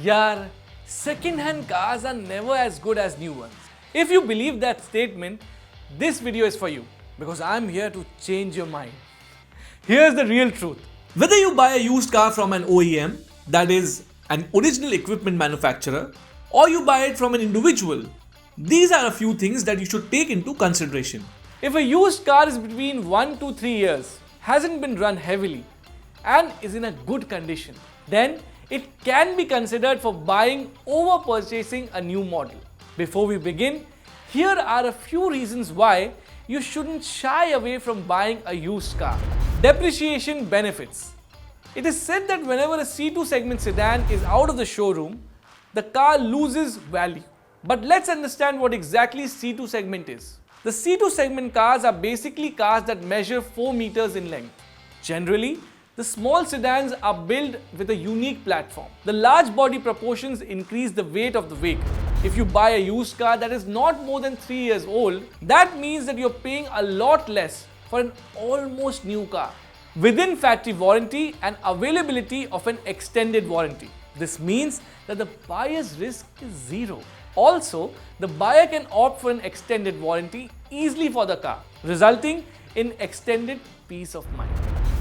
Yaar, second-hand cars are never as good as new ones. If you believe that statement, this video is for you because I'm here to change your mind. Here's the real truth. Whether you buy a used car from an OEM, that is, an original equipment manufacturer, or you buy it from an individual, these are a few things that you should take into consideration. If a used car is between 1 to 3 years, hasn't been run heavily, and is in a good condition, then it can be considered for buying over purchasing a new model. Before we begin, here are a few reasons why you shouldn't shy away from buying a used car. Depreciation benefits. It is said that whenever a C2 segment sedan is out of the showroom, the car loses value. But let's understand what exactly C2 segment is. The C2 segment cars are basically cars that measure 4 meters in length. Generally, the small sedans are built with a unique platform. The large body proportions increase the weight of the vehicle. If you buy a used car that is not more than 3 years old, that means that you're paying a lot less for an almost new car, within factory warranty and availability of an extended warranty. This means that the buyer's risk is zero. Also, the buyer can opt for an extended warranty easily for the car, resulting in extended peace of mind.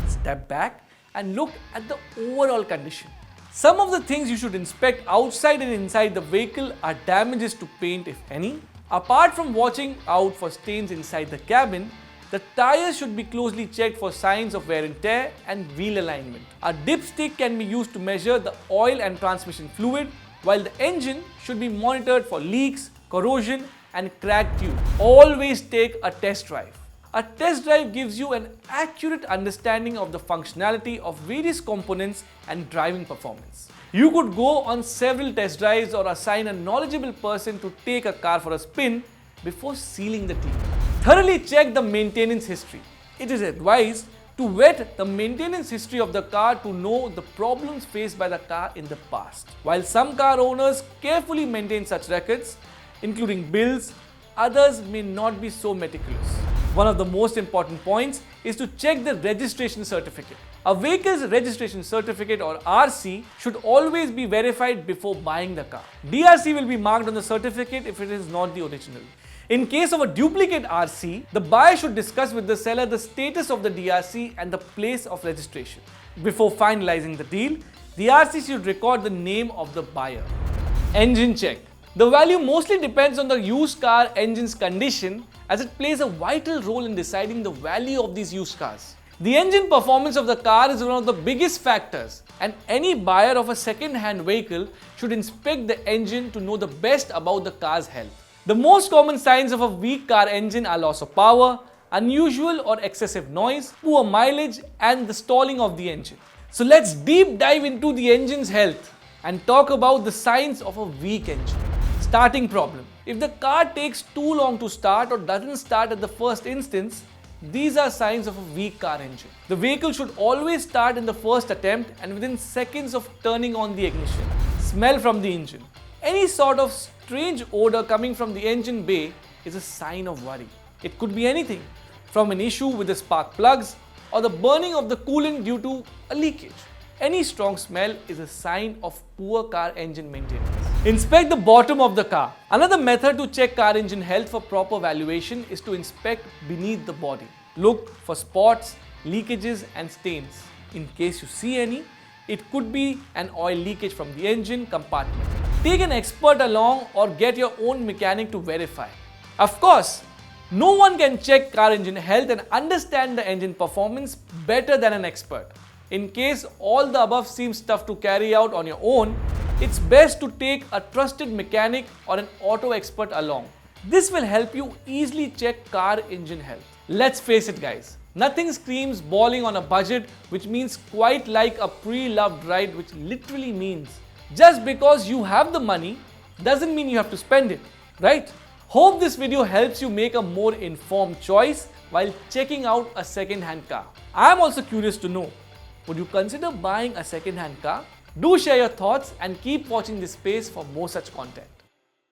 Step back and look at the overall condition. Some of the things you should inspect outside and inside the vehicle are damages to paint, if any. Apart from watching out for stains inside the cabin, the tires should be closely checked for signs of wear and tear and wheel alignment. A dipstick can be used to measure the oil and transmission fluid, while the engine should be monitored for leaks, corrosion and cracked tube. Always take a test drive. A test drive gives you an accurate understanding of the functionality of various components and driving performance. You could go on several test drives or assign a knowledgeable person to take a car for a spin before sealing the deal. Thoroughly check the maintenance history. It is advised to vet the maintenance history of the car to know the problems faced by the car in the past. While some car owners carefully maintain such records, including bills, others may not be so meticulous. One of the most important points is to check the registration certificate. A vehicle's registration certificate or RC should always be verified before buying the car. DRC will be marked on the certificate if it is not the original. In case of a duplicate RC, the buyer should discuss with the seller the status of the DRC and the place of registration. Before finalizing the deal, the RC should record the name of the buyer. Engine check. The value mostly depends on the used car engine's condition, as it plays a vital role in deciding the value of these used cars. The engine performance of the car is one of the biggest factors, and any buyer of a second-hand vehicle should inspect the engine to know the best about the car's health. The most common signs of a weak car engine are loss of power, unusual or excessive noise, poor mileage, and the stalling of the engine. So let's deep dive into the engine's health and talk about the signs of a weak engine. Starting problem. If the car takes too long to start or doesn't start at the first instance, these are signs of a weak car engine. The vehicle should always start in the first attempt and within seconds of turning on the ignition. Smell from the engine. Any sort of strange odor coming from the engine bay is a sign of worry. It could be anything from an issue with the spark plugs or the burning of the coolant due to a leakage. Any strong smell is a sign of poor car engine maintenance. Inspect the bottom of the car. Another method to check car engine health for proper valuation is to inspect beneath the body. Look for spots, leakages and stains. In case you see any, it could be an oil leakage from the engine compartment. Take an expert along or get your own mechanic to verify. Of course, no one can check car engine health and understand the engine performance better than an expert. In case all the above seems tough to carry out on your own, it's best to take a trusted mechanic or an auto expert along. This will help you easily check car engine health. Let's face it guys, nothing screams balling on a budget, which means quite like a pre-loved ride, which literally means just because you have the money doesn't mean you have to spend it, right? Hope this video helps you make a more informed choice while checking out a second-hand car. I'm also curious to know, would you consider buying a second-hand car? Do share your thoughts and keep watching this space for more such content.